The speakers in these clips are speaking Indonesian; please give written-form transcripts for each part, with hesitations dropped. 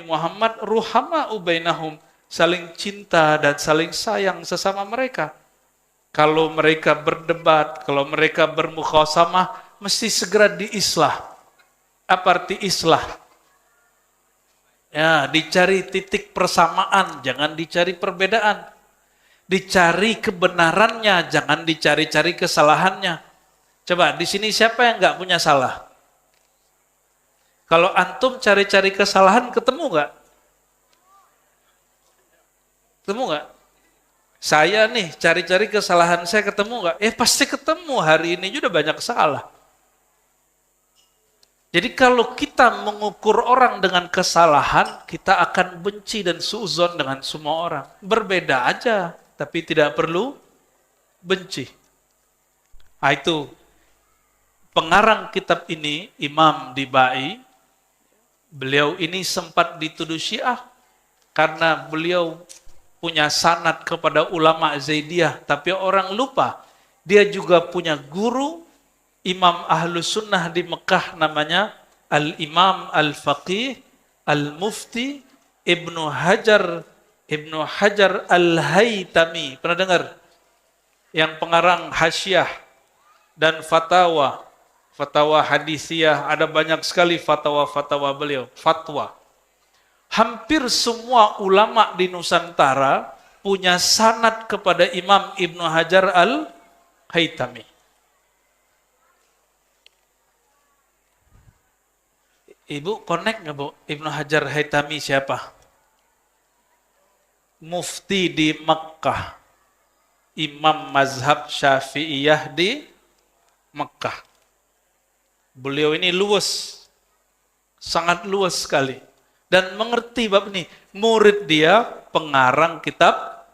Muhammad ruhama'u bainahum, saling cinta dan saling sayang sesama mereka. Kalau mereka berdebat, kalau mereka bermukhasamah, mesti segera diislah. Apa arti islah? Ya, dicari titik persamaan, jangan dicari perbedaan. Dicari kebenarannya, jangan dicari-cari kesalahannya. Coba, di sini siapa yang nggak punya salah? Kalau antum cari-cari kesalahan, ketemu nggak? Ketemu nggak? Saya nih, cari-cari kesalahan saya ketemu nggak? Pasti ketemu, hari ini juga banyak salah. Jadi kalau kita mengukur orang dengan kesalahan, kita akan benci dan suuzon dengan semua orang. Berbeda aja, tapi tidak perlu benci. Nah, itu pengarang kitab ini, Imam Dibai, beliau ini sempat dituduh Syiah karena beliau punya sanad kepada ulama Zaidiyah, tapi orang lupa dia juga punya guru Imam Ahlus Sunnah di Mekah, namanya Al-Imam Al-Faqih Al-Mufti Ibnu Hajar Al-Haytami. Pernah dengar? Yang pengarang Hasyiah dan Fatwa Hadisiyah, ada banyak sekali fatwa beliau, fatwa. Hampir semua ulama di Nusantara punya sanad kepada Imam Ibnu Hajar Al-Haytami. Ibu connect nggak Bu? Ibnu Hajar Haytami siapa? Mufti di Mekkah, Imam Mazhab Syafi'iyah di Mekkah. Beliau ini luwes, sangat luwes sekali, dan mengerti bab ini. Murid dia pengarang kitab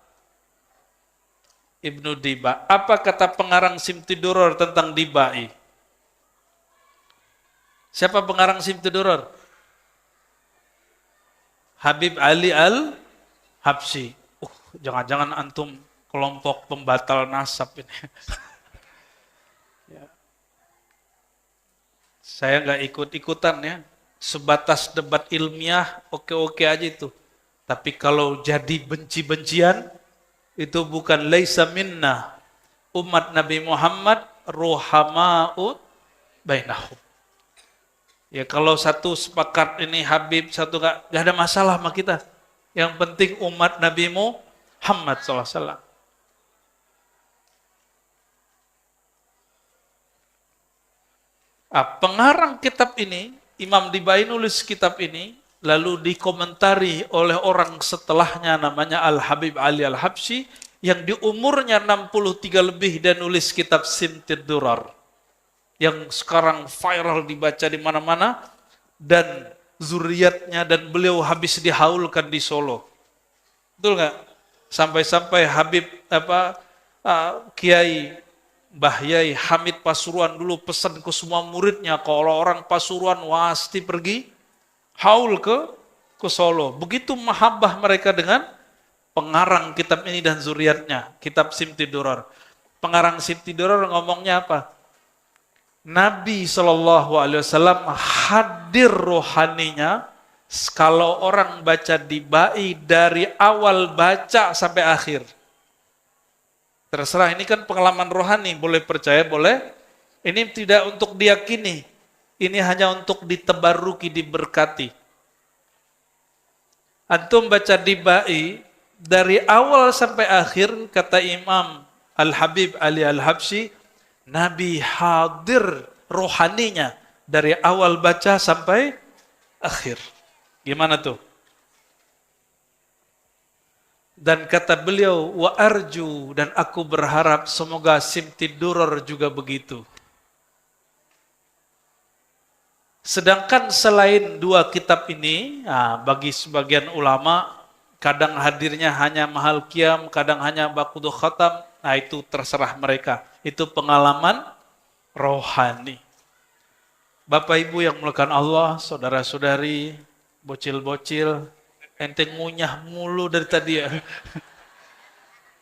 Ibnu Diba. Apa kata pengarang Simtiduror tentang Dibai? Siapa pengarang Simtiduror? Habib Ali Al-Habsyi. Jangan-jangan antum kelompok pembatal nasab ini. Ya. Saya nggak ikut-ikutan ya. Sebatas debat ilmiah, oke-oke aja itu. Tapi kalau jadi benci-bencian, itu bukan laisa minna. Umat Nabi Muhammad ruhama'u bainahum. Ya kalau satu sepakat ini Habib, satu gak ada masalah sama kita. Yang penting umat Nabi Muhammad SAW. Pengarang kitab ini, Imam Dibai nulis kitab ini, lalu dikomentari oleh orang setelahnya namanya Al-Habib Ali Al-Habsyi, yang di umurnya 63 lebih dan nulis kitab Simtiduror, yang sekarang viral dibaca di mana-mana, dan zuriatnya dan beliau habis dihaulkan di Solo. Betul nggak? Sampai-sampai Habib Kiai Mbah Yai Hamid Pasuruan dulu pesan ke semua muridnya, kalau orang Pasuruan pasti pergi haul ke Solo. Begitu mahabbah mereka dengan pengarang kitab ini dan zuriatnya, kitab Simtiduror. Pengarang Simtiduror ngomongnya apa? Nabi SAW hadir rohaninya kalau orang baca Dibai dari awal baca sampai akhir. Terserah, ini kan pengalaman rohani, boleh percaya, boleh. Ini tidak untuk diyakini, ini hanya untuk ditebaruki, diberkati. Antum baca Dibai dari awal sampai akhir, kata Imam Al-Habib Ali Al-Habsyi, Nabi hadir rohaninya dari awal baca sampai akhir. Gimana tuh? Dan kata beliau, wa arju, dan aku berharap semoga Simtiduror juga begitu. Sedangkan selain dua kitab ini, bagi sebagian ulama, kadang hadirnya hanya mahal qiyam, kadang hanya bakudu khatam, itu terserah mereka. Itu pengalaman rohani. Bapak Ibu yang mulakan Allah, saudara-saudari, bocil-bocil, ente ngunyah mulu dari tadi ya.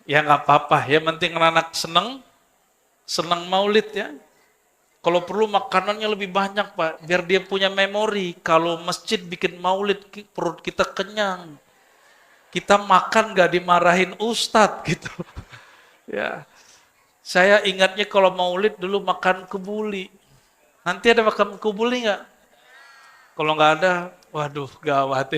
Ya nggak apa-apa, ya penting anak seneng maulid ya. Kalau perlu makanannya lebih banyak, Pak, biar dia punya memori. Kalau masjid bikin maulid, perut kita kenyang. Kita makan gak dimarahin ustadz gitu. Ya, saya ingatnya kalau maulid dulu makan kebuli. Nanti ada makan kebuli nggak? Kalau nggak ada, waduh gawat.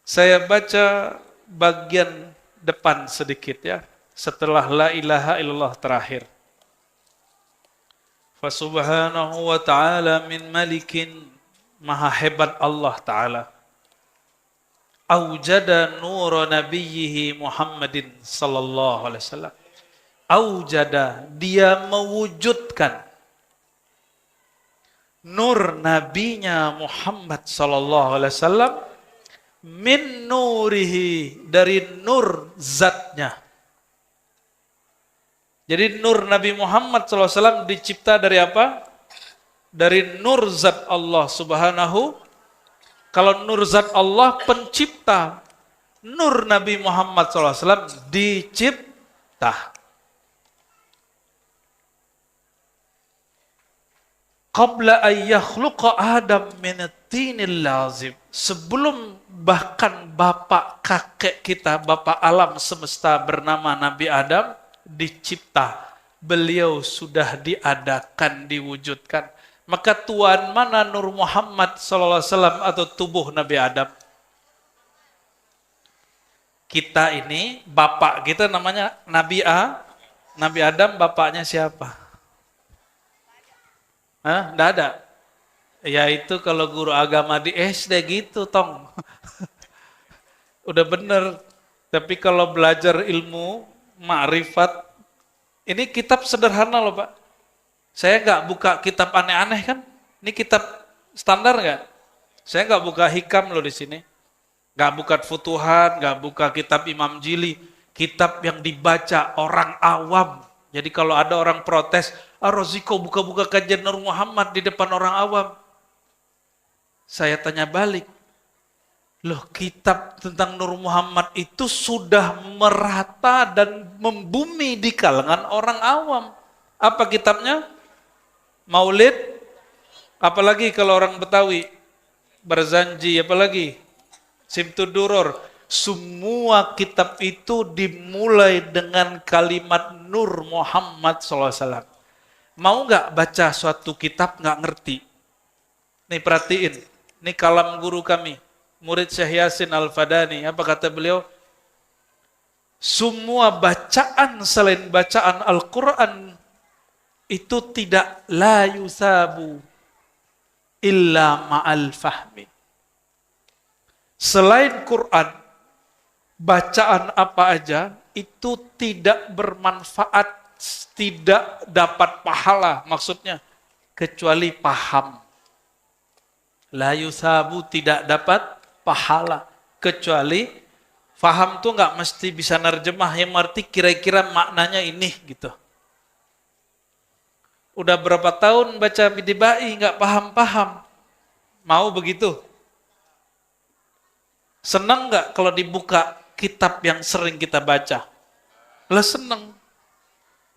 Saya baca bagian depan sedikit ya. Setelah la ilaha illallah terakhir. Fasubhanahu wa ta'ala min malikin, maha hebat Allah Ta'ala. Aujada nur nabiyhi Muhammadin sallallahu alaihi wasallam. Aujada, dia mewujudkan nur nabinya Muhammad sallallahu alaihi wasallam min nurihi, dari nur zatnya. Jadi nur Nabi Muhammad SAW dicipta dari apa? Dari nur zat Allah subhanahu. Kalau nur zat Allah pencipta, nur Nabi Muhammad SAW dicipta. Qabla ayyakhluqa Adam min tinil lazim. Sebelum bahkan bapak kakek kita, bapak alam semesta bernama Nabi Adam dicipta, beliau sudah diadakan, diwujudkan. Maka tuan mana Nur Muhammad SAW atau tubuh Nabi Adam? Kita ini, bapak kita namanya Nabi Nabi Adam, bapaknya siapa? Hah? Nggak ada? Ya itu kalau guru agama di SD gitu, Tong. Udah bener. Tapi kalau belajar ilmu ma'rifat, ini kitab sederhana loh Pak. Saya nggak buka kitab aneh-aneh kan? Ini kitab standar nggak? Saya nggak buka hikam loh di sini. Nggak buka Futuhat, nggak buka kitab Imam Jili. Kitab yang dibaca orang awam. Jadi kalau ada orang protes, Roziko buka-buka kajian Nur Muhammad di depan orang awam. Saya tanya balik. Loh, kitab tentang Nur Muhammad itu sudah merata dan membumi di kalangan orang awam. Apa kitabnya? Maulid. Apalagi kalau orang Betawi? Barzanji, apalagi? Simtuduror. Semua kitab itu dimulai dengan kalimat Nur Muhammad SAW. Mau nggak baca suatu kitab nggak ngerti? Nih perhatiin, ini kalam guru kami. Murid Syekh Yasin Al-Fadani, apa kata beliau? Semua bacaan selain bacaan Al-Quran itu tidak la yusabu illa ma'al fahmi. Selain Quran, bacaan apa aja itu tidak bermanfaat, tidak dapat pahala maksudnya, kecuali paham. La yusabu, tidak dapat pahala kecuali faham. Tuh nggak mesti bisa nerjemah, yang arti kira-kira maknanya ini gitu. Udah berapa tahun baca Bidibai nggak paham-paham, mau begitu? Senang nggak kalau dibuka kitab yang sering kita baca? Lah senang.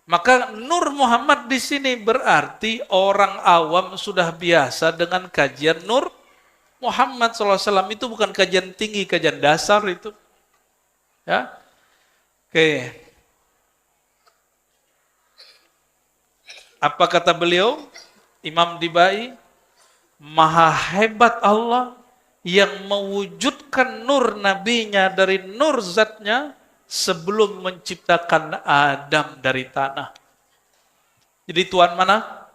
Maka Nur Muhammad di sini berarti orang awam sudah biasa dengan kajian Nur Muhammad SAW. Itu bukan kajian tinggi, kajian dasar itu. Ya, oke. Apa kata beliau? Imam Dibai, maha hebat Allah yang mewujudkan nur nabinya dari nur zatnya sebelum menciptakan Adam dari tanah. Jadi Tuhan mana?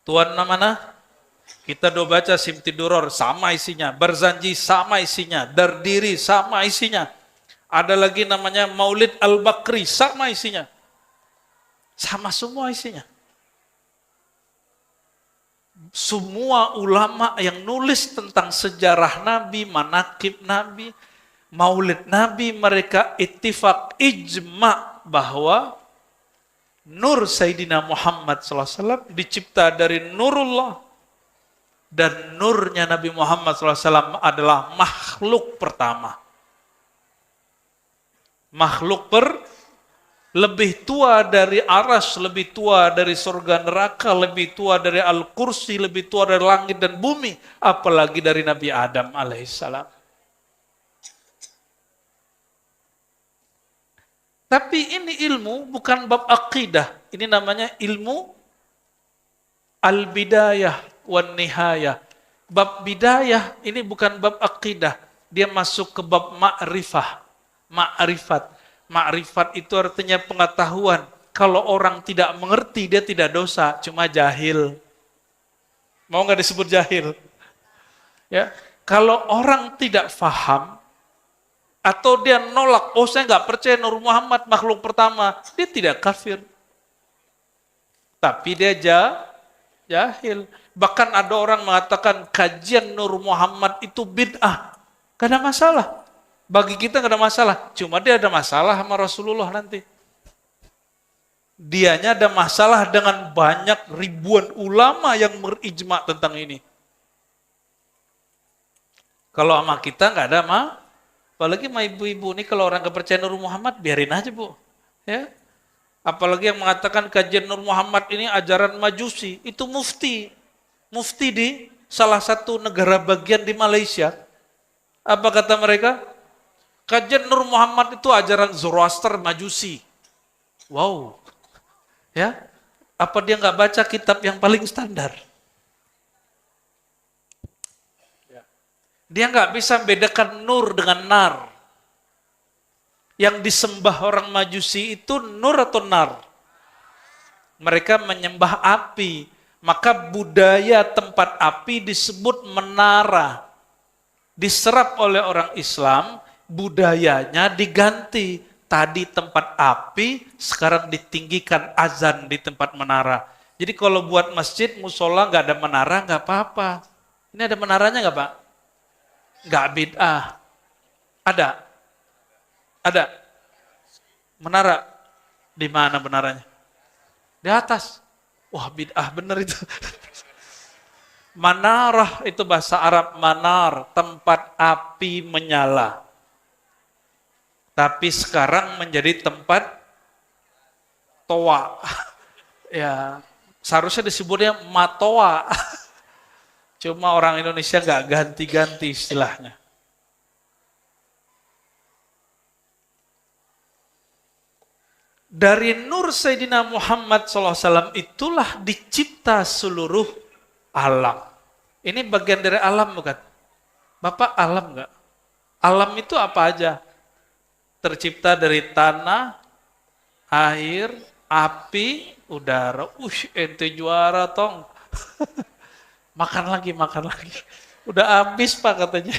Tuhan mana? Kita udah baca Simtiduror, sama isinya. Barzanji, sama isinya. Dardiri, sama isinya. Ada lagi namanya Maulid Al-Bakri, sama isinya. Sama semua isinya. Semua ulama yang nulis tentang sejarah Nabi, manakib Nabi, Maulid Nabi, mereka ittifaq, ijma' bahwa nur Sayyidina Muhammad SAW dicipta dari nurullah, dan nurnya Nabi Muhammad SAW adalah makhluk pertama. Makhluk lebih tua dari aras, lebih tua dari surga neraka, lebih tua dari Al-Kursi, lebih tua dari langit dan bumi, apalagi dari Nabi Adam alaihissalam. Tapi ini ilmu bukan bab akidah, ini namanya ilmu al-bidayah wan nihayah. Bab bidayah ini bukan bab akidah, dia masuk ke bab ma'rifah, ma'rifat. Ma'rifat itu artinya pengetahuan. Kalau orang tidak mengerti, dia tidak dosa, cuma jahil. Mau nggak disebut jahil? Ya, kalau orang tidak faham, atau dia nolak, oh saya nggak percaya Nur Muhammad makhluk pertama, dia tidak kafir. Tapi dia jahil. Bahkan ada orang mengatakan kajian Nur Muhammad itu bid'ah. Gak ada masalah. Bagi kita gak ada masalah. Cuma dia ada masalah sama Rasulullah nanti. Dianya ada masalah dengan banyak ribuan ulama yang berijma tentang ini. Kalau sama kita gak ada apalagi sama ibu-ibu ini kalau orang gak percaya Nur Muhammad biarin aja bu. Ya. Apalagi yang mengatakan kajian Nur Muhammad ini ajaran Majusi. Itu mufti. Mufti di salah satu negara bagian di Malaysia. Apa kata mereka? Kajian Nur Muhammad itu ajaran Zoroaster Majusi. Wow. Ya. Apa dia nggak baca kitab yang paling standar? Dia nggak bisa membedakan nur dengan nar. Yang disembah orang Majusi itu nur atau nar? Mereka menyembah api. Maka budaya tempat api disebut menara. Diserap oleh orang Islam, budayanya diganti. Tadi tempat api, sekarang ditinggikan azan di tempat menara. Jadi kalau buat masjid, musola nggak ada menara, nggak apa-apa. Ini ada menaranya nggak Pak? Nggak bid'ah. Ada? Ada? Menara? Di mana menaranya? Di atas. Wah bid'ah bener itu. Manarah itu bahasa Arab manar, tempat api menyala. Tapi sekarang menjadi tempat toa. Ya, seharusnya disebutnya matoa. Cuma orang Indonesia nggak ganti-ganti istilahnya. Dari nur Sayyidina Muhammad SAW itulah dicipta seluruh alam. Ini bagian dari alam bukan? Bapak alam nggak? Alam itu apa aja? Tercipta dari tanah, air, api, udara. Ente juara tong. Makan lagi. Udah habis Pak katanya.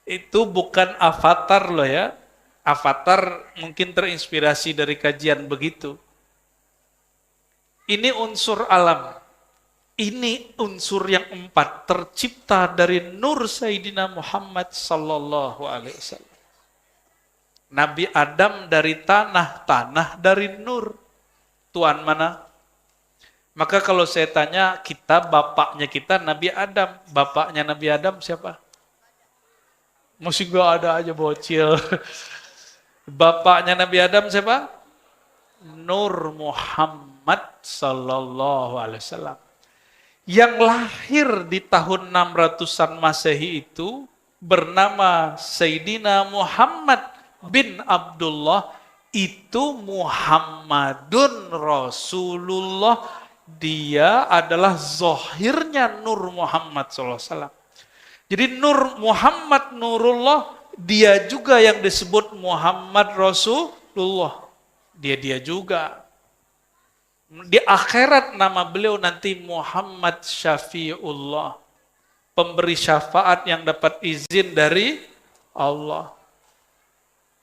Itu bukan avatar loh ya. Avatar mungkin terinspirasi dari kajian begitu. Ini unsur alam. Ini unsur yang 4 tercipta dari nur Sayyidina Muhammad sallallahu alaihi wasallam. Nabi Adam dari tanah dari nur. Tuan mana? Maka kalau saya tanya kita, bapaknya kita Nabi Adam. Bapaknya Nabi Adam siapa? Masih gak ada aja bocil. Bapaknya Nabi Adam siapa? Nur Muhammad sallallahu alaihi wasallam. Yang lahir di tahun 600-an Masehi itu bernama Sayyidina Muhammad bin Abdullah, itu Muhammadun Rasulullah. Dia adalah zahirnya Nur Muhammad SAW. Jadi Nur Muhammad Nurullah, dia juga yang disebut Muhammad Rasulullah. Dia juga. Di akhirat nama beliau nanti Muhammad Syafi'ullah. Pemberi syafaat yang dapat izin dari Allah.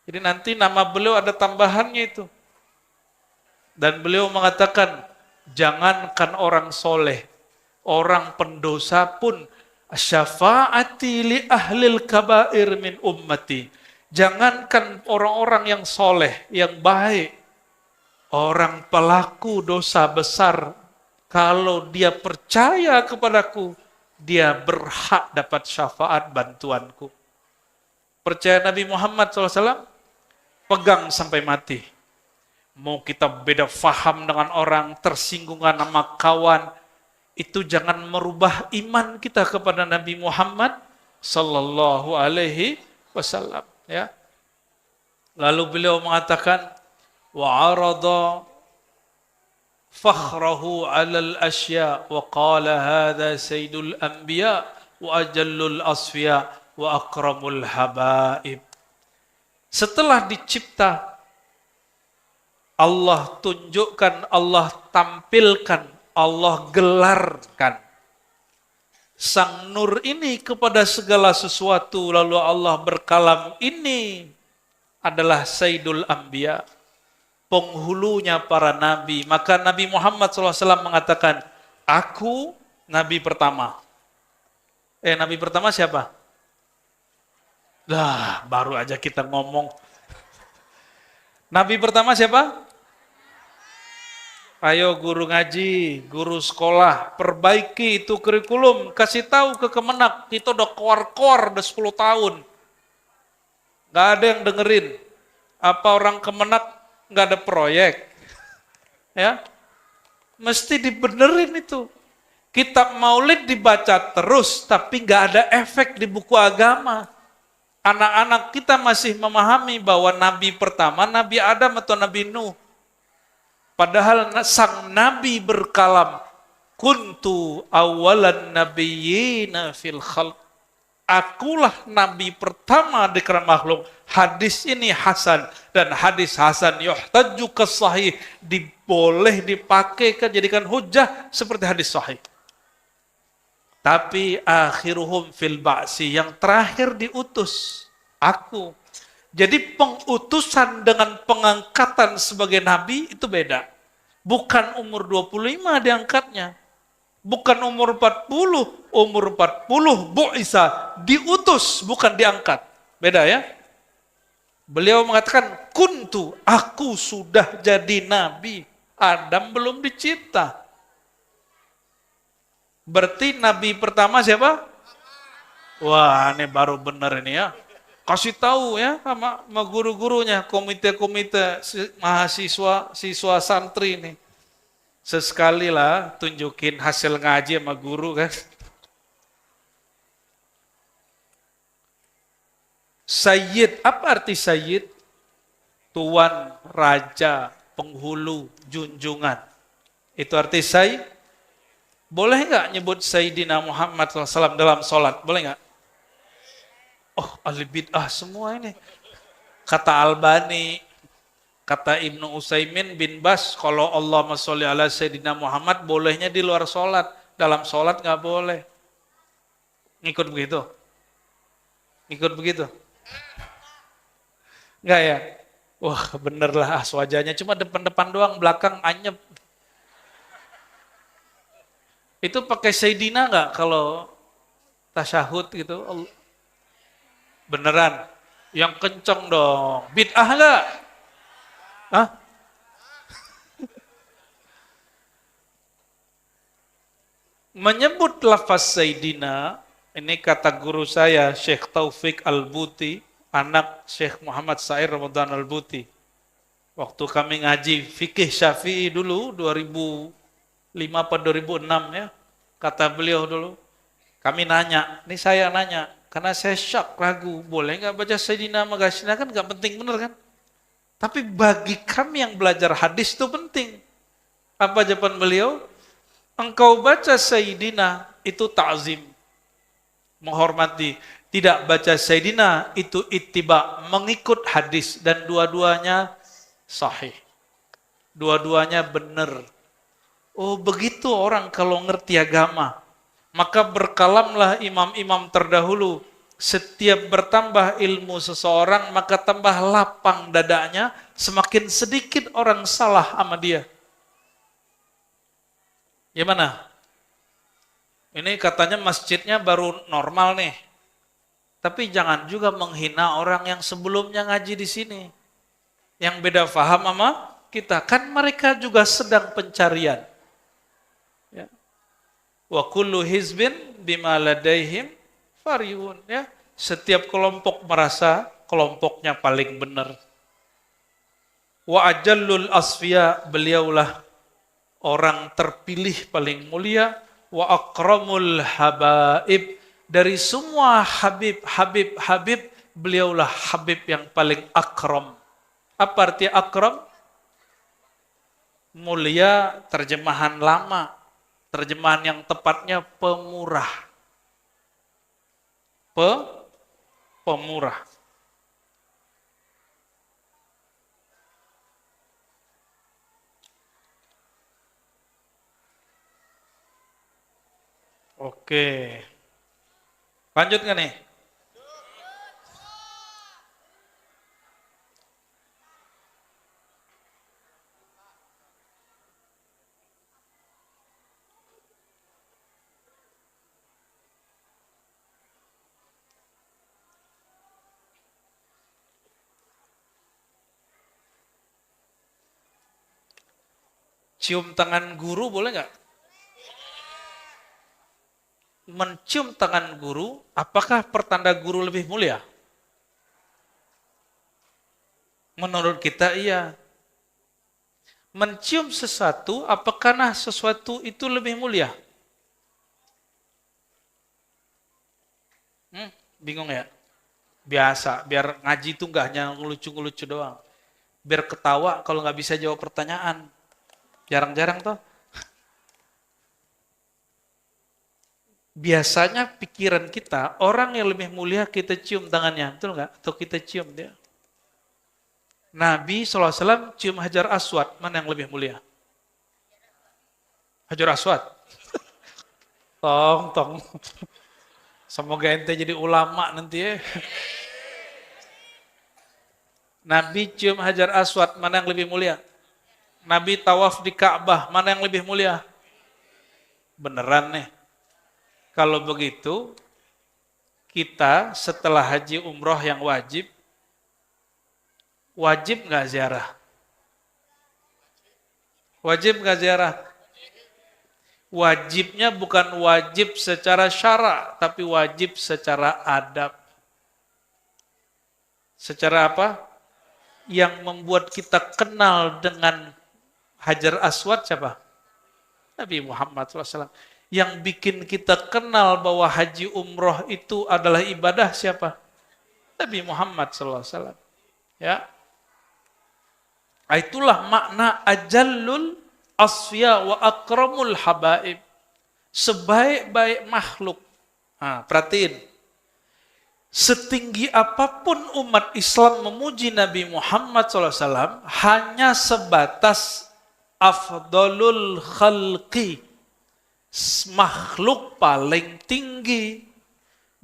Jadi nanti nama beliau ada tambahannya itu. Dan beliau mengatakan, jangankan orang soleh, orang pendosa pun, syafaati li ahlil kabair min ummati. Jangankan orang-orang yang soleh, yang baik, orang pelaku dosa besar, kalau dia percaya kepadaku, dia berhak dapat syafaat bantuanku. Percaya Nabi Muhammad SAW, pegang sampai mati. Mau kita beda faham dengan orang, tersinggungan sama kawan, itu jangan merubah iman kita kepada Nabi Muhammad sallallahu alaihi wasallam, ya. Lalu beliau mengatakan wa arada fakhrahu 'alal asya wa qala hadza sayyidul anbiya wa ajallul asfiya wa akramul habaib. Setelah dicipta, Allah tunjukkan, Allah tampilkan, Allah gelarkan Sang Nur ini kepada segala sesuatu. Lalu Allah berkalam, ini adalah Sayyidul Anbiya, penghulunya para nabi. Maka Nabi Muhammad SAW mengatakan, aku nabi pertama. Nabi pertama siapa? Lah, baru aja kita ngomong. Nabi pertama siapa? Ayo guru ngaji, guru sekolah, perbaiki itu kurikulum, kasih tahu ke Kemenak, kita udah keluar-keluar udah 10 tahun. Gak ada yang dengerin. Apa orang Kemenak gak ada proyek? Ya, mesti dibenerin itu. Kitab Maulid dibaca terus, tapi gak ada efek di buku agama. Anak-anak kita masih memahami bahwa Nabi pertama, Nabi Adam atau Nabi Nuh. Padahal sang Nabi berkalam, kuntu awalan nabiyyina fil khalq. Akulah Nabi pertama di kalangan makhluk. Hadis ini hasan, dan hadis hasan yuhtaju ke sahih, boleh dipakai jadikan hujah seperti hadis sahih. Tapi akhiruhum fil ba'si, yang terakhir diutus, aku. Jadi pengutusan dengan pengangkatan sebagai nabi itu beda. Bukan umur 25 diangkatnya. Bukan umur 40, umur 40 bu'isa, diutus bukan diangkat. Beda ya. Beliau mengatakan kuntu, aku sudah jadi nabi. Adam belum dicipta. Berarti nabi pertama siapa? Wah, ini baru benar ini ya. Kasih tahu ya sama guru-gurunya, komite-komite mahasiswa, siswa santri ini. Sesekali lah tunjukin hasil ngaji sama guru kan. Sayyid, apa arti sayyid? Tuan, raja, penghulu, junjungan. Itu arti sayyid. Boleh nggak nyebut Sayyidina Muhammad SAW dalam sholat? Boleh nggak? Oh, ahli bid'ah semua ini. Kata Albani, kata Ibnu Utsaimin bin Bas, kalau Allahumma sholli ala Sayyidina Muhammad, bolehnya di luar sholat. Dalam sholat nggak boleh. Ngikut begitu? Ngikut begitu? Nggak ya? Wah, bener lah wajahnya. Cuma depan-depan doang, belakang anyep. Itu pakai Sayyidina nggak kalau tasyahud gitu? Beneran? Yang kenceng dong. Bid'ah nggak? Hah? Menyebut lafaz Sayyidina, ini kata guru saya, Syekh Taufik Al-Buti, anak Syekh Muhammad Sair Ramadan Al-Buti. Waktu kami ngaji fikih Syafi'i dulu, 2005 atau 2006 ya, kata beliau dulu, kami nanya, ini saya nanya, karena saya shock, ragu, boleh nggak baca Sayyidina Magasina, kan nggak penting bener kan? Tapi bagi kami yang belajar hadis itu penting. Apa jawaban beliau? Engkau baca Sayyidina itu ta'zim, menghormati. Tidak baca Sayyidina itu ittiba, mengikut hadis, dan dua-duanya sahih. Dua-duanya benar. Oh, begitu orang kalau ngerti agama. Maka berkalamlah imam-imam terdahulu. Setiap bertambah ilmu seseorang, maka tambah lapang dadanya, semakin sedikit orang salah sama dia. Gimana? Ini katanya masjidnya baru normal nih. Tapi jangan juga menghina orang yang sebelumnya ngaji di sini. Yang beda faham sama kita. Kan mereka juga sedang pencarian. Ya. Wa kullu hizbin bima ladaihim farihun. Ya. Setiap kelompok merasa kelompoknya paling benar. Wa ajallul asfiya, beliaulah orang terpilih paling mulia. Wa akramul habaib, dari semua habib, beliaulah habib yang paling akram. Apa arti akram? Mulia, terjemahan lama. Terjemahan yang tepatnya pemurah. Pemurah. Oke. Lanjut nggak nih? Cium tangan guru boleh nggak? Mencium tangan guru, apakah pertanda guru lebih mulia? Menurut kita iya. Mencium sesuatu, apakah sesuatu itu lebih mulia? Bingung ya? Biasa, biar ngaji itu nggak hanya ngelucu-ngelucu doang. Biar ketawa kalau nggak bisa jawab pertanyaan. Jarang-jarang toh. Biasanya pikiran kita, orang yang lebih mulia kita cium tangannya, betul nggak? Atau kita cium dia. Nabi SAW cium Hajar Aswad, mana yang lebih mulia? Hajar Aswad. Tong. Semoga ente jadi ulama nanti ya. Nabi cium Hajar Aswad, mana yang lebih mulia? Nabi tawaf di Ka'bah, mana yang lebih mulia? Beneran nih. Kalau begitu, kita setelah haji umroh yang wajib nggak ziarah? Wajib nggak ziarah? Wajibnya bukan wajib secara syara, tapi wajib secara adab. Secara apa? Yang membuat kita kenal dengan Hajar Aswad siapa? Nabi Muhammad SAW. Yang bikin kita kenal bahwa haji umroh itu adalah ibadah siapa? Nabi Muhammad SAW. Ya. Itulah makna ajallul asfiya wa akramul habaib. Sebaik-baik makhluk. Nah, perhatiin. Setinggi apapun umat Islam memuji Nabi Muhammad SAW, hanya sebatas afdalul khalqi. Makhluk paling tinggi,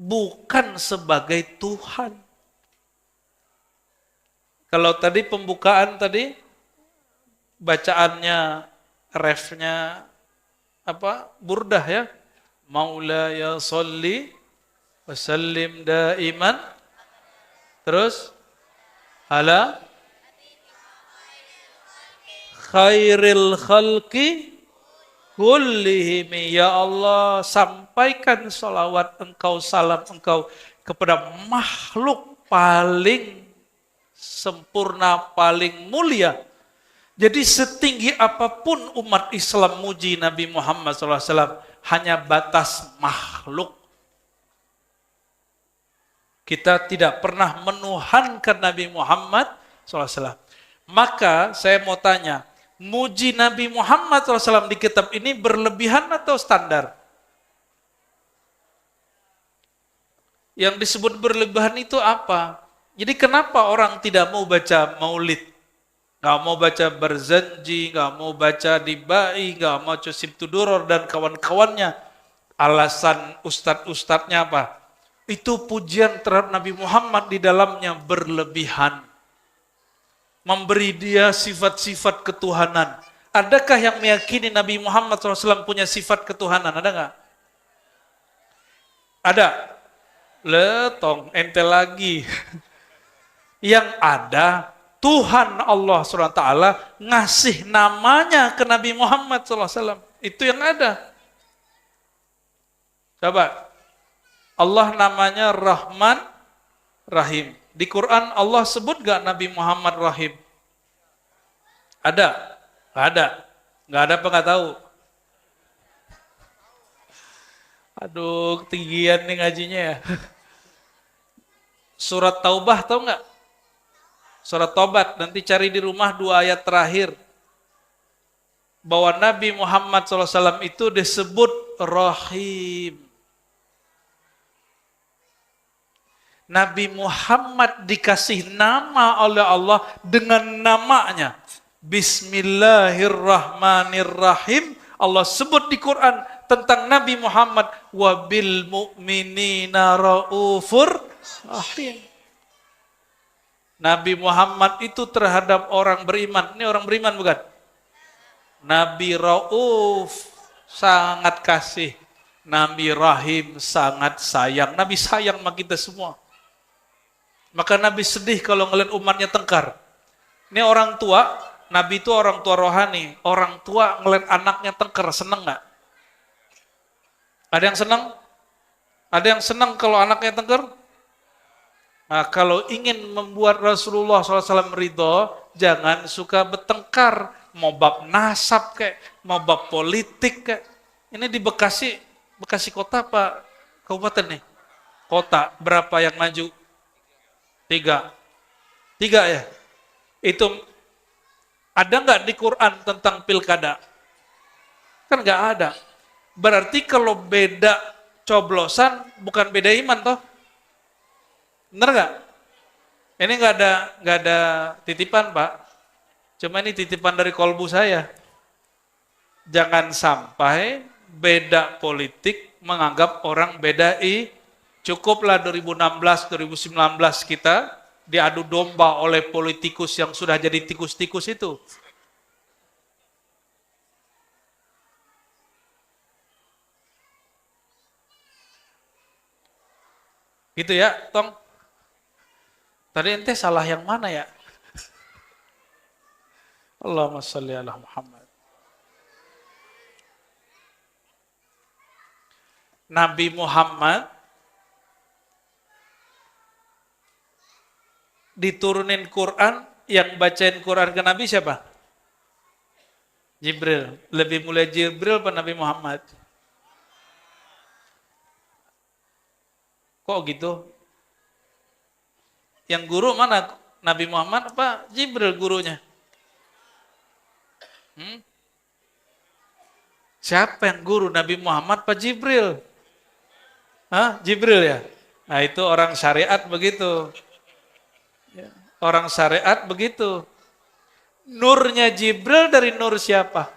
bukan sebagai Tuhan. Kalau tadi pembukaan tadi, bacaannya, refnya, burdah ya. Maulaya sholli wa sallim daiman. Terus, ala khairil khalqi kullihim, ya Allah, sampaikan salawat engkau, salam engkau kepada makhluk paling sempurna, paling mulia. Jadi setinggi apapun umat Islam muji Nabi Muhammad SAW, hanya batas makhluk. Kita tidak pernah menuhankan Nabi Muhammad SAW. Maka saya mau tanya, muji Nabi Muhammad SAW di kitab ini berlebihan atau standar? Yang disebut berlebihan itu apa? Jadi kenapa orang tidak mau baca maulid? Gak mau baca Barzanji, gak mau baca Dibai, gak mau Cusip Tuduror dan kawan-kawannya. Alasan ustadz-ustadznya apa? Itu pujian terhadap Nabi Muhammad di dalamnya berlebihan. Memberi dia sifat-sifat ketuhanan. Adakah yang meyakini Nabi Muhammad SAW punya sifat ketuhanan? Ada nggak? Ada. Letong, ente lagi. Yang ada, Tuhan Allah SWT ngasih namanya ke Nabi Muhammad SAW. Itu yang ada. Coba. Allah namanya Rahman, Rahim. Di Quran Allah sebut gak Nabi Muhammad Rahim? Ada? Nggak ada. Nggak ada apa nggak tahu? Aduh, ketinggian nih ngajinya ya. Surat Taubah tahu nggak? Surat Tobat, nanti cari di rumah 2 ayat terakhir. Bahwa Nabi Muhammad SAW itu disebut Rahim. Nabi Muhammad dikasih nama oleh Allah dengan namanya. Bismillahirrahmanirrahim. Allah sebut di Quran tentang Nabi Muhammad, wabil mu'minina raufur rahim. Nabi Muhammad itu terhadap orang beriman. Ini orang beriman bukan? Nabi Rauf, sangat kasih. Nabi Rahim, sangat sayang. Nabi sayang sama kita semua. Maka Nabi sedih kalau ngeliat umatnya tengkar. Ini orang tua, Nabi itu orang tua rohani. Orang tua ngeliat anaknya tengkar, seneng nggak? Ada yang senang? Ada yang senang kalau anaknya tengkar? Nah, kalau ingin membuat Rasulullah SAW ridho, jangan suka bertengkar. Mau bab nasab kayak, mau bab politik kayak. Ini di Bekasi kota apa kabupaten nih? Kota, berapa yang maju? 3 ya? Itu ada nggak di Quran tentang pilkada? Kan nggak ada. Berarti kalau beda coblosan, bukan beda iman toh? Bener nggak? Ini nggak ada titipan Pak. Cuma ini titipan dari kolbu saya. Jangan sampai beda politik menganggap orang beda cukuplah 2016, 2019 kita diadu domba oleh politikus yang sudah jadi tikus-tikus itu. Gitu ya, Tong. Tadi ente salah yang mana ya? Allahumma sholli ala Muhammad. Nabi Muhammad diturunin Quran, yang bacain Quran ke Nabi siapa? Jibril. Lebih mulia Jibril apa Nabi Muhammad? Kok gitu? Yang guru mana? Nabi Muhammad apa Jibril gurunya? Siapa yang guru? Nabi Muhammad apa Jibril? Hah? Jibril ya? Nah itu orang syariat begitu. Orang syariat begitu. Nurnya Jibril dari nur siapa?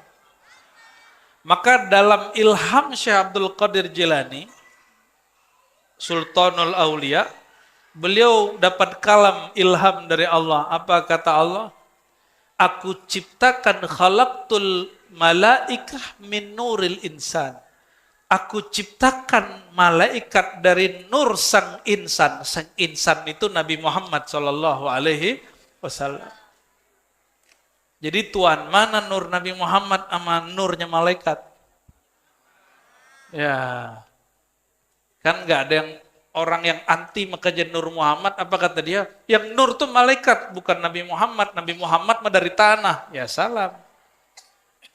Maka dalam ilham Syekh Abdul Qadir Jilani, Sultanul Aulia, beliau dapat kalam ilham dari Allah. Apa kata Allah? Aku ciptakan khalaqtul malaikah min nuril insan. Aku ciptakan malaikat dari nur sang insan. Sang insan itu Nabi Muhammad Sallallahu Alaihi Wasallam. Jadi tuan mana nur Nabi Muhammad sama nurnya malaikat? Ya, kan nggak ada yang orang yang anti makanya nur Muhammad. Apa kata dia? Yang nur tuh malaikat, bukan Nabi Muhammad. Nabi Muhammad mah dari tanah. Ya salam.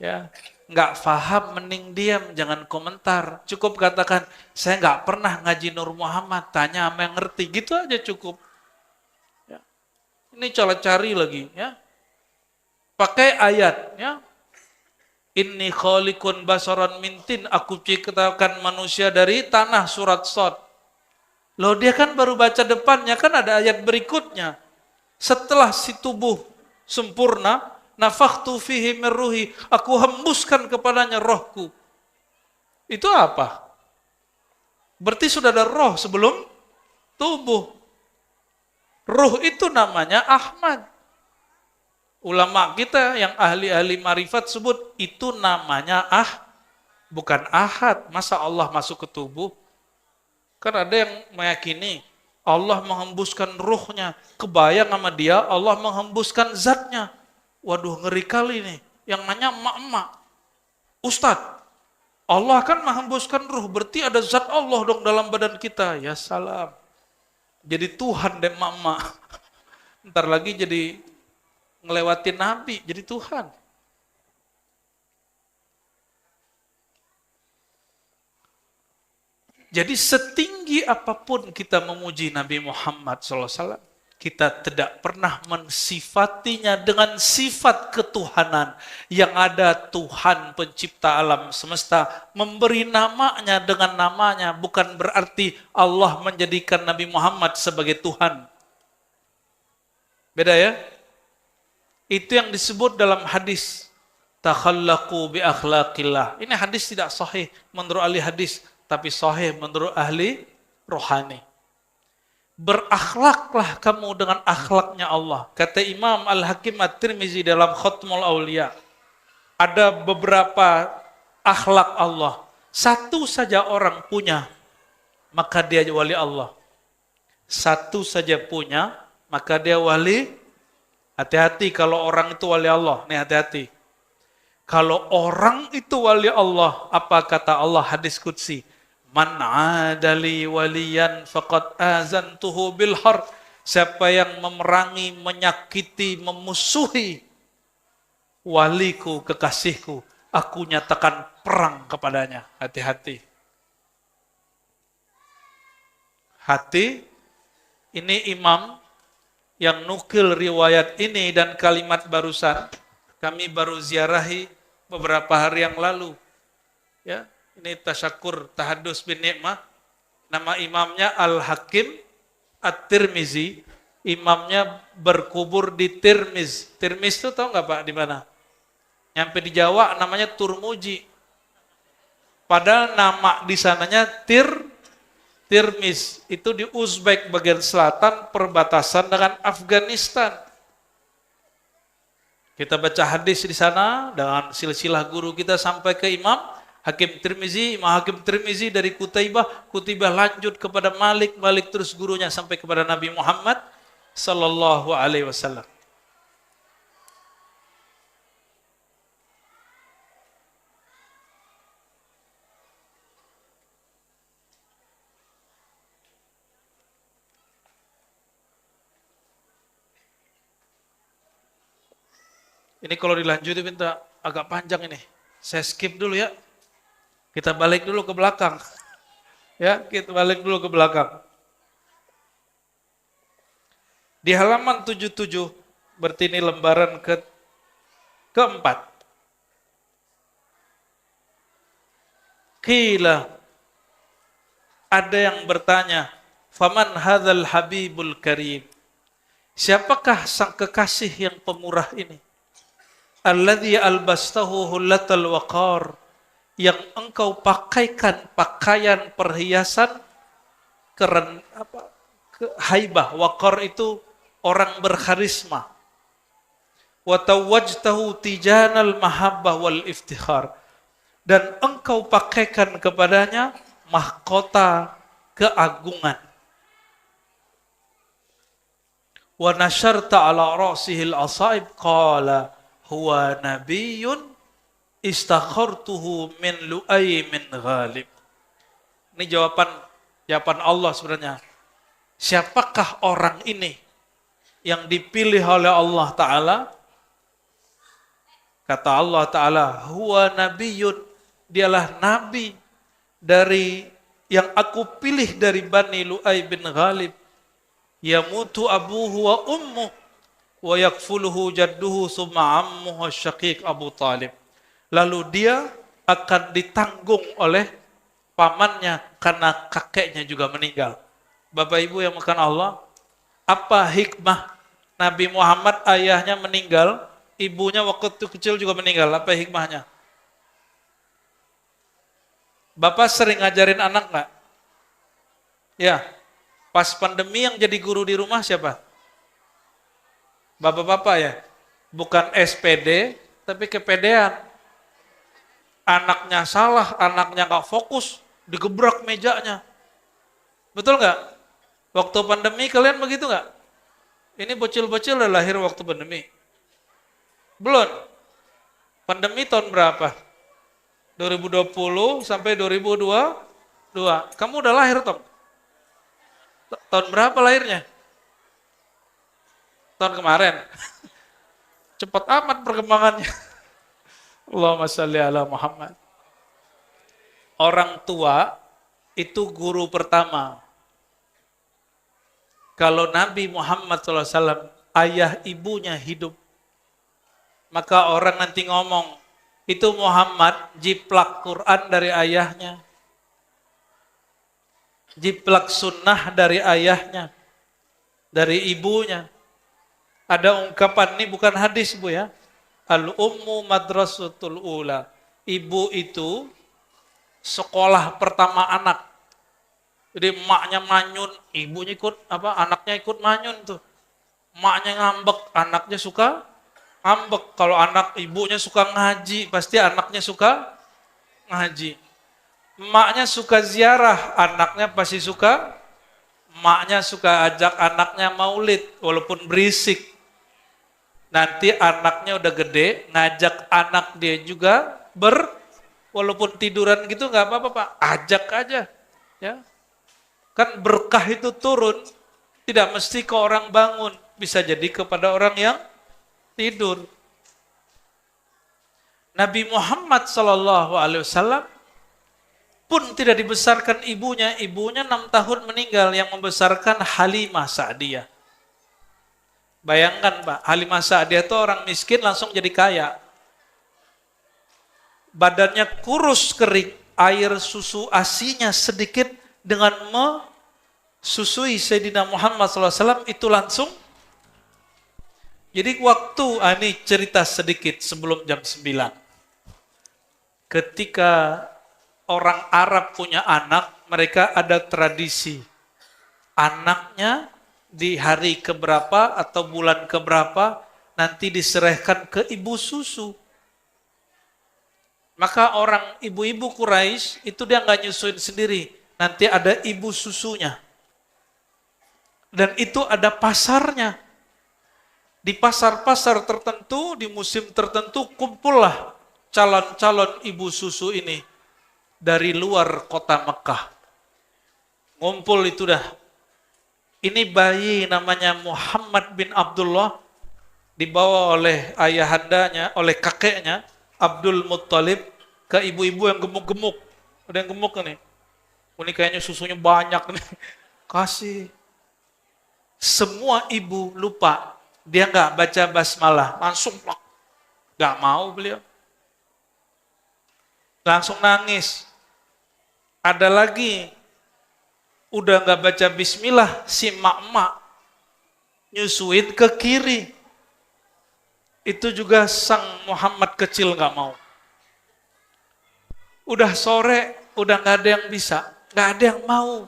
Ya. Nggak paham, mending diam, jangan komentar. Cukup katakan, saya nggak pernah ngaji Nur Muhammad, tanya sama yang ngerti. Gitu aja cukup. Ya. Ini cari lagi. Ya. Pakai ayat. Ya. Inni khaliqun basaran mintin, aku ciptakan manusia dari tanah, surat Shad. Loh dia kan baru baca depannya, kan ada ayat berikutnya. Setelah si tubuh sempurna, nafakhtu fihi min ruhi, aku hembuskan kepadanya rohku. Itu apa? Berarti sudah ada roh sebelum tubuh. Ruh itu namanya Ahmad. Ulama kita yang ahli-ahli marifat sebut itu namanya bukan Ahad. Masa Allah masuk ke tubuh? Kan ada yang meyakini Allah menghembuskan ruhnya. Kebayang sama dia Allah menghembuskan zatnya. Waduh ngeri kali nih, yang nanya emak-emak. Ustadz, Allah kan menghembuskan ruh, berarti ada zat Allah dong dalam badan kita. Ya salam. Jadi Tuhan deh emak-emak. Ntar lagi jadi ngelewatin Nabi jadi Tuhan. Jadi setinggi apapun kita memuji Nabi Muhammad SAW, kita tidak pernah mensifatinya dengan sifat ketuhanan yang ada Tuhan pencipta alam semesta, memberi namanya dengan namanya, bukan berarti Allah menjadikan Nabi Muhammad sebagai Tuhan. Beda ya? Itu yang disebut dalam hadis, takhallaqu bi akhlaqillah. Ini hadis tidak sahih menurut ahli hadis, tapi sahih menurut ahli rohani. Berakhlaklah kamu dengan akhlaknya Allah. Kata Imam Al-Hakim At-Tirmizi dalam Khatmul Aulia, ada beberapa akhlak Allah. Satu saja orang punya, maka dia wali Allah. Satu saja punya, maka dia wali. Hati-hati kalau orang itu wali Allah. Nih hati-hati. Kalau orang itu wali Allah, apa kata Allah hadis qudsi? Man adali waliyan faqad azantuhu bil harb. Siapa yang memerangi, menyakiti, memusuhi waliku, kekasihku, aku nyatakan perang kepadanya. Hati-hati. Hati, ini imam yang nukil riwayat ini dan kalimat barusan, kami baru ziarahi beberapa hari yang lalu. Ya. Ini tasyakur tahadus bin ni'mah. Nama imamnya Al-Hakim At-Tirmizi. Imamnya berkubur di Tirmiz. Tirmiz itu tahu nggak Pak di mana? Nyampe di Jawa namanya Turmuji. Padahal nama di sananya Tirmiz. Itu di Uzbek bagian selatan perbatasan dengan Afghanistan. Kita baca hadis di sana dengan silsilah guru kita sampai ke Imam Hakim Tirmizi, Imam Hakim Tirmizi dari Kutaibah lanjut kepada Malik terus gurunya sampai kepada Nabi Muhammad sallallahu alaihi wasallam. Ini kalau dilanjutin minta agak panjang ini. Saya skip dulu ya. Kita balik dulu ke belakang. Ya, kita balik dulu ke belakang. Di halaman 77, berarti ini lembaran keempat. Qila, ada yang bertanya, faman hadzal habibul karim? Siapakah sang kekasih yang pemurah ini? Alladzi albastahu hullatal waqar, yang engkau pakaikan pakaian perhiasan haibah. Waqar itu orang berkarisma. Wa tawajtahu tijanal mahabbah wal iftikhar, dan engkau pakaikan kepadanya mahkota keagungan. Wa nasyarta ala ra'sihil asaib qala huwa nabiyyun istakhartuhu min Lu'ay min Ghalib. Ini jawaban Allah sebenarnya. Siapakah orang ini yang dipilih oleh Allah Ta'ala? Kata Allah Ta'ala, huwa nabiyyun, dialah nabi dari yang aku pilih dari Bani Lu'ay bin Ghalib. Yamutu abuhu wa ummuh wa yakfuluhu jadduhu summa ammuhu syaqiq Abu Talib. Lalu dia akan ditanggung oleh pamannya karena kakeknya juga meninggal. Bapak Ibu yang makan Allah, apa hikmah Nabi Muhammad ayahnya meninggal, ibunya waktu itu kecil juga meninggal? Apa hikmahnya? Bapak sering ngajarin anak nggak? Ya, pas pandemi yang jadi guru di rumah siapa? Bapak-bapak ya, bukan SPD, tapi kepedean. Anaknya salah, anaknya nggak fokus, digebrak mejanya. Betul nggak? Waktu pandemi kalian begitu nggak? Ini bocil-bocil udah lahir waktu pandemi. Belum. Pandemi tahun berapa? 2020 sampai 2022. Kamu udah lahir, Tom? Tahun berapa lahirnya? Tahun kemarin. Cepat amat perkembangannya. Allahumma shalli ala Muhammad. Orang tua itu guru pertama. Kalau Nabi Muhammad SAW, ayah ibunya hidup, maka orang nanti ngomong, itu Muhammad jiplak Quran dari ayahnya, jiplak sunnah dari ayahnya, dari ibunya. Ada ungkapan, ini bukan hadis Bu ya, al-ummu madrasatul ula. Ibu itu sekolah pertama anak. Jadi emaknya manyun, ibunya ikut anaknya ikut manyun tuh. Emaknya ngambek, anaknya suka ngambek. Kalau anak ibunya suka ngaji, pasti anaknya suka ngaji. Emaknya suka ziarah, anaknya pasti suka. Emaknya suka ajak anaknya maulid, walaupun berisik. Nanti anaknya udah gede, ngajak anak dia juga walaupun tiduran gitu nggak apa-apa Pak, ajak aja, ya. Kan berkah itu turun, tidak mesti ke orang bangun, bisa jadi kepada orang yang tidur. Nabi Muhammad SAW pun tidak dibesarkan ibunya 6 tahun meninggal, yang membesarkan Halimah Sa'diyah. Bayangkan Pak, Halimah Sa'diyah itu orang miskin langsung jadi kaya. Badannya kurus kering, air susu asinya sedikit, dengan mesusui Sayyidina Muhammad SAW itu langsung. Jadi waktu, ini cerita sedikit sebelum jam 9. Ketika orang Arab punya anak, mereka ada tradisi. Anaknya di hari keberapa atau bulan keberapa nanti diserahkan ke ibu susu. Maka orang ibu-ibu Quraisy itu dia nggak nyusuin sendiri, nanti ada ibu susunya. Dan itu ada pasarnya. Di pasar-pasar tertentu, di musim tertentu, kumpullah calon-calon ibu susu ini dari luar kota Mekah. Ngumpul itu dah. Ini bayi namanya Muhammad bin Abdullah, dibawa oleh ayahandanya, oleh kakeknya, Abdul Muttalib, ke ibu-ibu yang gemuk-gemuk. Ada yang gemuk nih. Ini kayaknya susunya banyak nih. Kasih. Semua ibu lupa. Dia nggak baca basmalah. Langsung plak. Nggak mau beliau. Langsung nangis. Ada lagi. Udah nggak baca bismillah. Si mak-mak nyusuin ke kiri. Itu juga sang Muhammad kecil nggak mau. Udah sore, udah nggak ada yang bisa, nggak ada yang mau.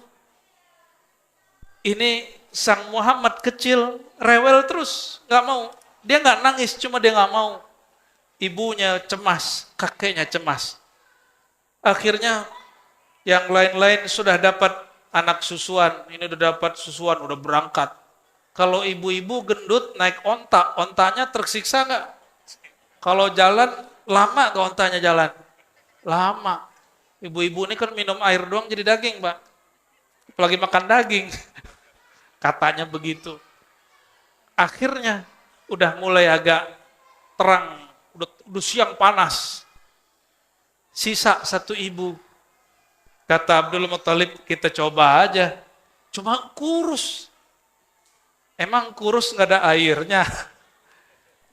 Ini sang Muhammad kecil rewel terus, nggak mau. Dia nggak nangis, cuma dia nggak mau. Ibunya cemas, kakeknya cemas. Akhirnya yang lain-lain sudah dapat anak susuan. Ini udah dapat susuan, udah berangkat. Kalau ibu-ibu gendut naik onta, ontanya tersiksa nggak? Kalau jalan lama ke ontanya jalan? Lama. Ibu-ibu ini kan minum air doang jadi daging, Pak. Apalagi makan daging. Katanya begitu. Akhirnya udah mulai agak terang, udah siang panas. Sisa satu ibu. Kata Abdul Muttalib, kita coba aja. Cuma kurus. Emang kurus nggak ada airnya?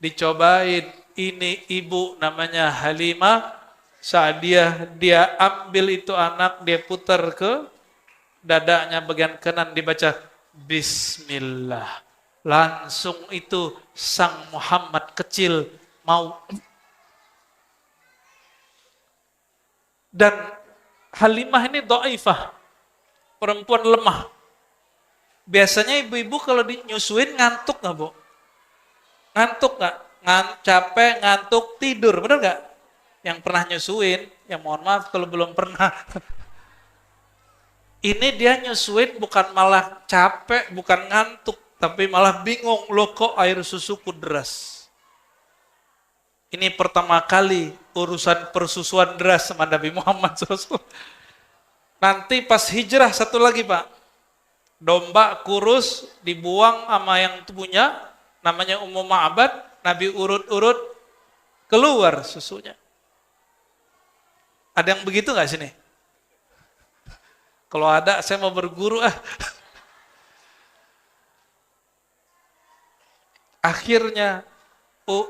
Dicobain. Ini ibu namanya Halimah Sa'diyah. Dia ambil itu anak, dia putar ke dadanya bagian kanan, dibaca Bismillah. Langsung itu sang Muhammad kecil mau. Dan Halimah ini dhaifah, perempuan lemah. Biasanya ibu-ibu kalau dinyusuin ngantuk nggak, Bu? Ngantuk nggak? Capek, ngantuk, tidur, benar nggak? Yang pernah nyusuin, ya mohon maaf kalau belum pernah. Ini dia nyusuin bukan malah capek, bukan ngantuk, tapi malah bingung, loh kok air susuku deras. Ini pertama kali urusan persusuan deras sama Nabi Muhammad SAW. Nanti pas hijrah satu lagi, Pak. Domba kurus dibuang sama yang punya, namanya Ummu Ma'bad, Nabi urut-urut, keluar susunya. Ada yang begitu nggak sini? Kalau ada, saya mau berguru ah. Akhirnya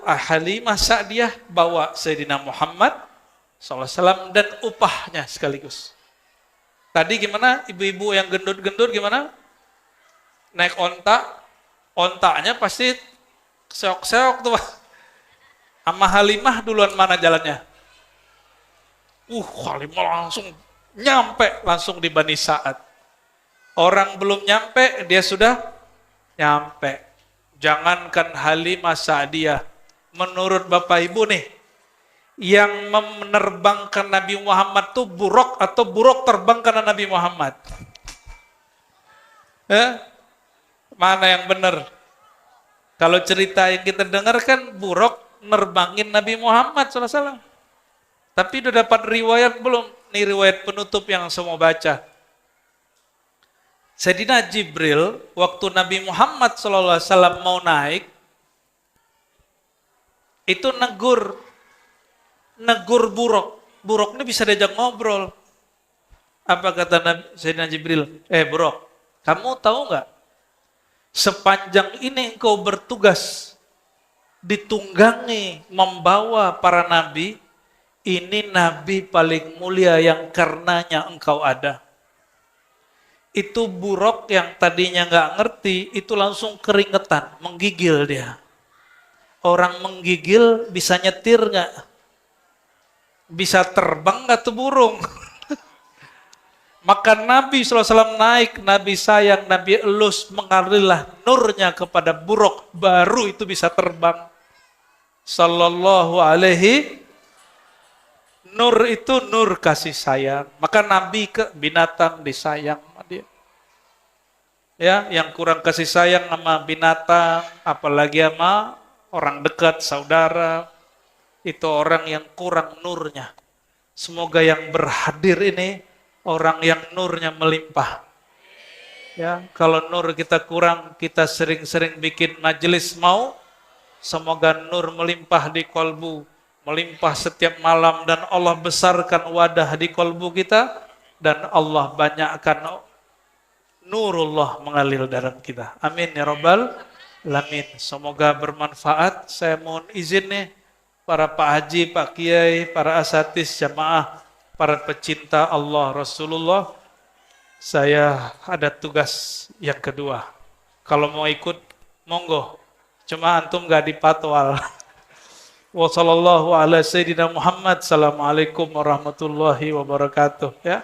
Halimah Sa'diyah bawa Sayyidina Muhammad SAW dan upahnya sekaligus. Tadi gimana? Ibu-ibu yang gendut-gendut gimana? Naik onta, ontanya pasti seok-seok tuh. Sama Halimah duluan mana jalannya? Halimah langsung nyampe langsung di Bani Sa'ad. Orang belum nyampe, dia sudah nyampe. Jangankan Halimah Sa'diyah, menurut Bapak Ibu nih, yang menerbangkan Nabi Muhammad tuh buruk atau buruk terbang karena Nabi Muhammad? Mana yang benar? Kalau cerita yang kita dengar kan buruk nerbangin Nabi Muhammad SAW. Tapi udah dapat riwayat belum? Ini riwayat penutup yang saya mau baca. Sayyidina Jibril, waktu Nabi Muhammad SAW mau naik, itu negur buruk. Buruk ini bisa diajak ngobrol. Apa kata Sayyidina Jibril? Buruk, kamu tahu nggak? Sepanjang ini engkau bertugas ditunggangi membawa para nabi, ini nabi paling mulia yang karenanya engkau ada. Itu buruk yang tadinya nggak ngerti, itu langsung keringetan, menggigil dia. Orang menggigil bisa nyetir nggak? Bisa terbang nggak tuh burung? Maka Nabi SAW naik, Nabi sayang, Nabi elus, mengalirlah nurnya kepada buruk, baru itu bisa terbang. Sallallahu alaihi. Nur itu nur kasih sayang. Maka Nabi ke binatang disayang sama dia. Ya, yang kurang kasih sayang sama binatang, apalagi sama orang dekat, saudara, itu orang yang kurang nurnya. Semoga yang berhadir ini orang yang nurnya melimpah. Ya, kalau nur kita kurang, kita sering-sering bikin majelis mau, semoga nur melimpah di kolbu, melimpah setiap malam, dan Allah besarkan wadah di kolbu kita, dan Allah banyakkan nurullah mengalir dalam kita. Amin ya rabbal alamin. Semoga bermanfaat. Saya mohon izin nih, para Pak Haji, Pak Kiai, para asatis, jamaah, para pecinta Allah Rasulullah, saya ada tugas yang kedua. Kalau mau ikut, monggo. Cuma antum gak dipatwal. Wassalamualaikum warahmatullahi wabarakatuh. Ya.